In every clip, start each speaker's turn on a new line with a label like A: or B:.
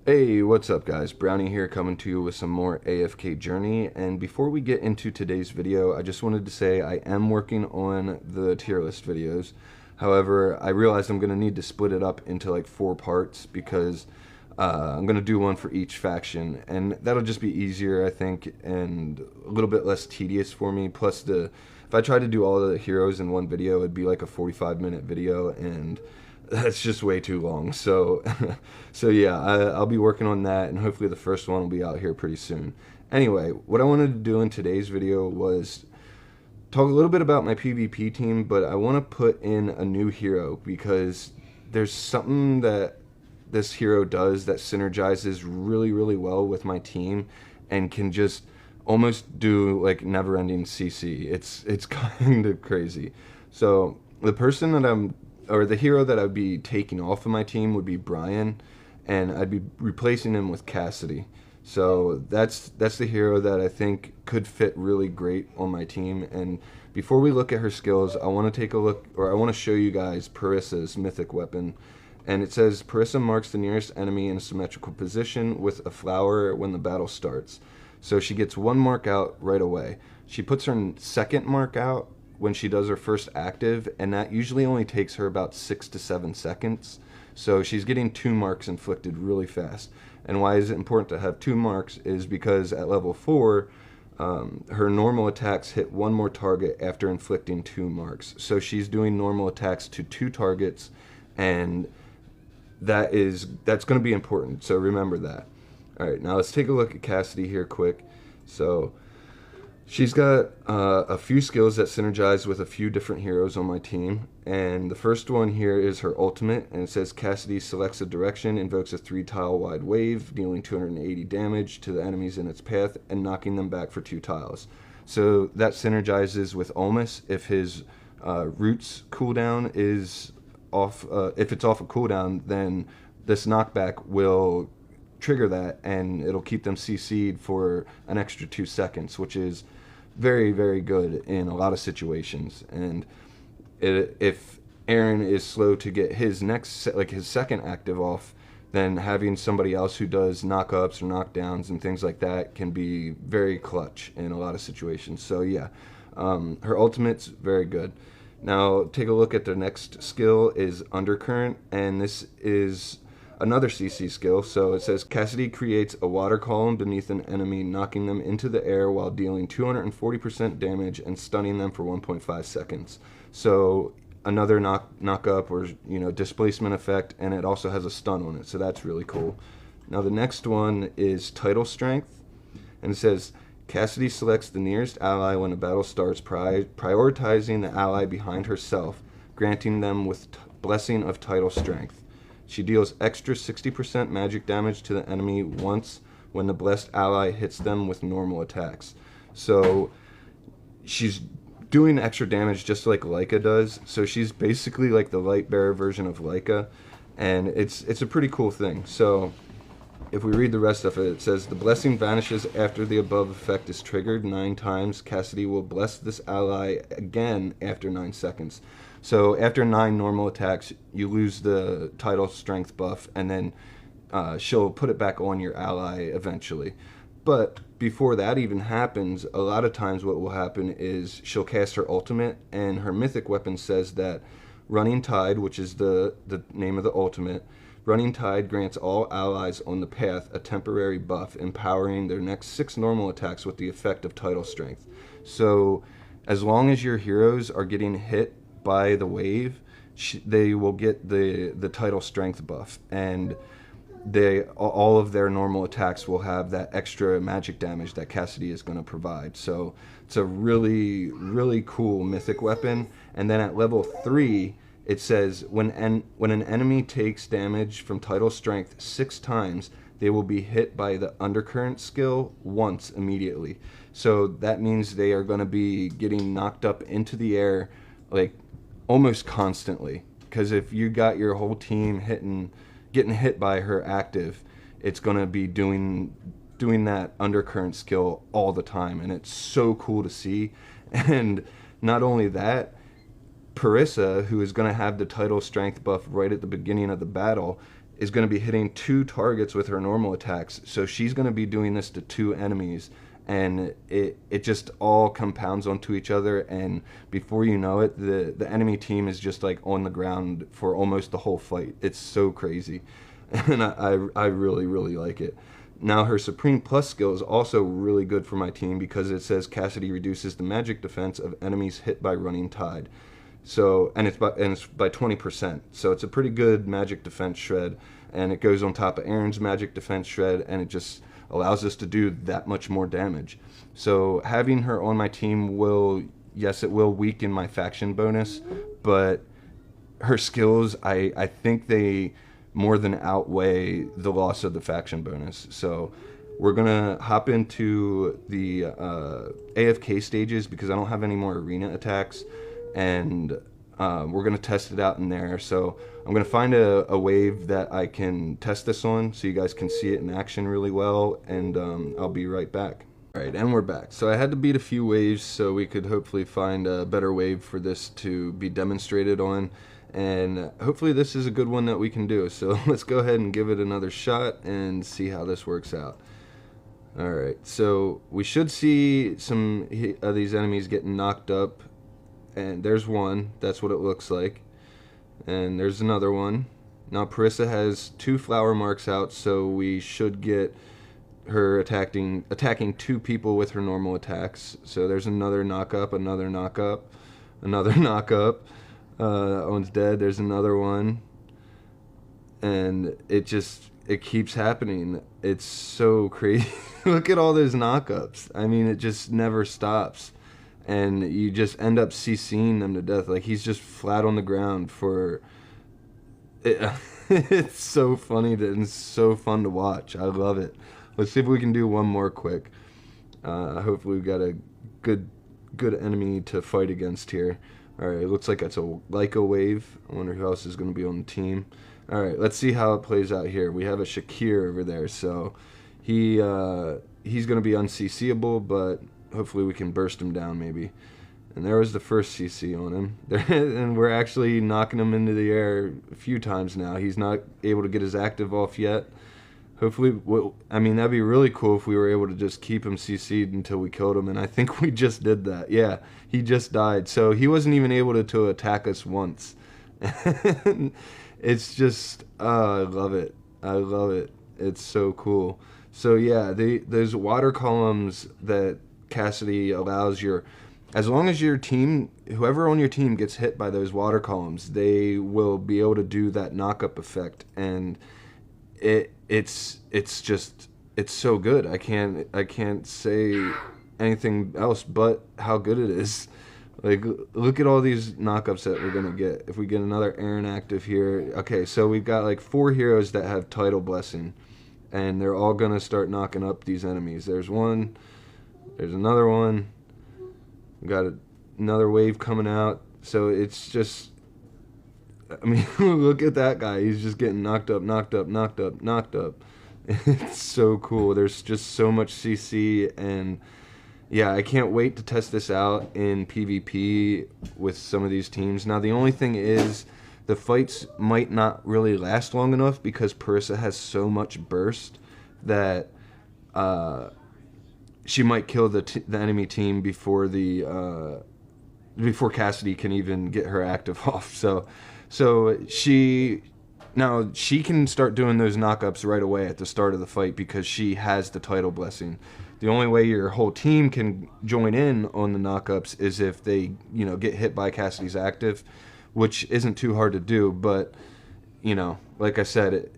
A: Hey, what's up guys? Brownie here coming to you with some more AFK Journey, and before we get into today's video, I just wanted to say I am working on the tier list videos. However, I realized I'm going to need to split it up into like 4 parts because I'm going to do one for each faction, and that'll just be easier I think and a little bit less tedious for me. Plus, if I tried to do all the heroes in one video, it'd be like a 45-minute video, and that's just way too long. So so yeah, I'll be working on that, and hopefully the first one will be out here pretty soon. Anyway, what I wanted to do in today's video was talk a little bit about my PvP team, but I want to put in a new hero because there's something that this hero does that synergizes really well with my team and can just almost do like Neverending CC. It's kind of crazy. So the person that the hero that I'd be taking off of my team would be Brian, and I'd be replacing him with Cassadee. So that's the hero that I think could fit really great on my team. And before we look at her skills, I want to take a look, or I want to show you guys Parisa's mythic weapon. And it says, Parisa marks the nearest enemy in a symmetrical position with a flower when the battle starts. So she gets 1 mark out right away. She puts her second mark out when she does her first active, and that usually only takes her about 6 to 7 seconds. So she's getting 2 marks inflicted really fast. And why is it important to have 2 marks is because at level 4, her normal attacks hit 1 more target after inflicting 2 marks. So she's doing normal attacks to 2 targets, and that's going to be important. So remember that. All right, now let's take a look at Cassadee here quick. So she's got a few skills that synergize with a few different heroes on my team, and the first one here is her ultimate, and it says Cassadee selects a direction, invokes a 3-tile wide wave, dealing 280 damage to the enemies in its path and knocking them back for 2 tiles. So that synergizes with Olmus if his roots cooldown is off. If it's off a cooldown, then this knockback will trigger that, and it'll keep them CC'd for an extra 2 seconds, which is very good in a lot of situations. And if Aaron is slow to get his his second active off, then having somebody else who does knock-ups or knockdowns and things like that can be very clutch in a lot of situations. So yeah, her ultimate's very good. Now take a look at the next skill is Undercurrent, and this is another CC skill. So it says Cassadee creates a water column beneath an enemy, knocking them into the air while dealing 240% damage and stunning them for 1.5 seconds. So another knock up or displacement effect, and it also has a stun on it. So that's really cool. Now the next one is Title Strength, and it says Cassadee selects the nearest ally when a battle starts, prioritizing the ally behind herself, granting them with Blessing of Title Strength. She deals extra 60% magic damage to the enemy once when the blessed ally hits them with normal attacks. So she's doing extra damage just like Leica does. So she's basically like the light bearer version of Leica, and it's a pretty cool thing. So if we read the rest of it, it says the blessing vanishes after the above effect is triggered 9 times. Cassadee will bless this ally again after 9 seconds. So after 9 normal attacks, you lose the title strength buff, and then she'll put it back on your ally eventually. But before that even happens, a lot of times what will happen is she'll cast her ultimate, and her mythic weapon says that Running Tide, which is the name of the ultimate, Running Tide grants all allies on the path a temporary buff, empowering their next 6 normal attacks with the effect of title strength. So as long as your heroes are getting hit by the wave, they will get the title strength buff, and all of their normal attacks will have that extra magic damage that Cassadee is going to provide. So it's a really cool mythic weapon. And then at level 3, it says when an enemy takes damage from title strength 6 times, they will be hit by the undercurrent skill once immediately. So that means they are going to be getting knocked up into the air like almost constantly, because if you got your whole team getting hit by her active, it's going to be doing that undercurrent skill all the time, and it's so cool to see. And not only that, Parisa, who is going to have the title strength buff right at the beginning of the battle, is going to be hitting 2 targets with her normal attacks. So she's going to be doing this to 2 enemies, and it just all compounds onto each other, and before you know it, the enemy team is just like on the ground for almost the whole fight. It's so crazy, and I really, really like it. Now her Supreme Plus skill is also really good for my team because it says Cassadee reduces the magic defense of enemies hit by running tide. So, and it's by 20%. So it's a pretty good magic defense shred, and it goes on top of Aaron's magic defense shred, and it just allows us to do that much more damage. So having her on my team will, yes, it will weaken my faction bonus, but her skills, I think they more than outweigh the loss of the faction bonus. So we're gonna hop into the AFK stages because I don't have any more arena attacks, and we're gonna test it out in there. So I'm gonna find a wave that I can test this on so you guys can see it in action really well, and I'll be right back. Alright, and we're back. So I had to beat a few waves so we could hopefully find a better wave for this to be demonstrated on, and hopefully this is a good one that we can do. So let's go ahead and give it another shot and see how this works out. Alright, so we should see some of these enemies getting knocked up, and there's one. That's what it looks like. And there's another one. Now Parisa has 2 flower marks out, so we should get her attacking 2 people with her normal attacks. So there's another knock-up, another knock-up, another knock-up. That one's dead. There's another one. And it keeps happening. It's so crazy. Look at all those knock-ups. I mean, it just never stops. And you just end up CCing them to death. Like, he's just flat on the ground for it. It's so funny and so fun to watch. I love it. Let's see if we can do one more quick. Hopefully we've got a good enemy to fight against here. Alright, it looks like it's a Leica wave. I wonder who else is going to be on the team. Alright, let's see how it plays out here. We have a Shakir over there, so he's going to be unCCable, but hopefully we can burst him down maybe. And there was the first CC on him. And we're actually knocking him into the air a few times now. He's not able to get his active off yet. Hopefully, I mean, that'd be really cool if we were able to just keep him CC'd until we killed him. And I think we just did that. Yeah, he just died. So he wasn't even able to attack us once. It's just, I love it. I love it. It's so cool. So yeah, those water columns that Cassadee allows as long as your team, whoever on your team gets hit by those water columns, they will be able to do that knock-up effect, and it's so good. I can't say anything else but how good it is. Like, look at all these knockups that we're gonna get. If we get another Aaron active here, okay, so we've got like 4 heroes that have Title Blessing, and they're all gonna start knocking up these enemies. There's one. There's another one. We got another wave coming out. So it's just, I mean, look at that guy. He's just getting knocked up, knocked up, knocked up, knocked up. It's so cool. There's just so much CC, and yeah, I can't wait to test this out in PvP with some of these teams. Now, the only thing is, the fights might not really last long enough because Parisa has so much burst that she might kill the enemy team before before Cassadee can even get her active off. So she can start doing those knockups right away at the start of the fight because she has the Title Blessing. The only way your whole team can join in on the knockups is if they, get hit by Cassadee's active, which isn't too hard to do. But, like I said,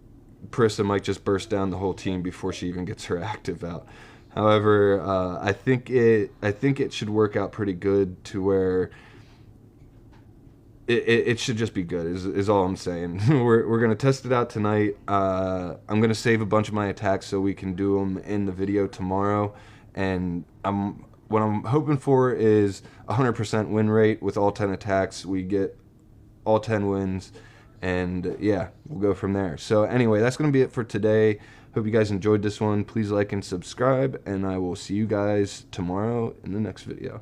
A: Parisa might just burst down the whole team before she even gets her active out. However, I think it should work out pretty good to where it should just be good is all I'm saying. We're gonna test it out tonight. I'm gonna save a bunch of my attacks so we can do them in the video tomorrow. And what I'm hoping for is 100% win rate with all 10 attacks. We get all 10 wins, and yeah, we'll go from there. So anyway, that's gonna be it for today. Hope you guys enjoyed this one. Please like and subscribe, and I will see you guys tomorrow in the next video.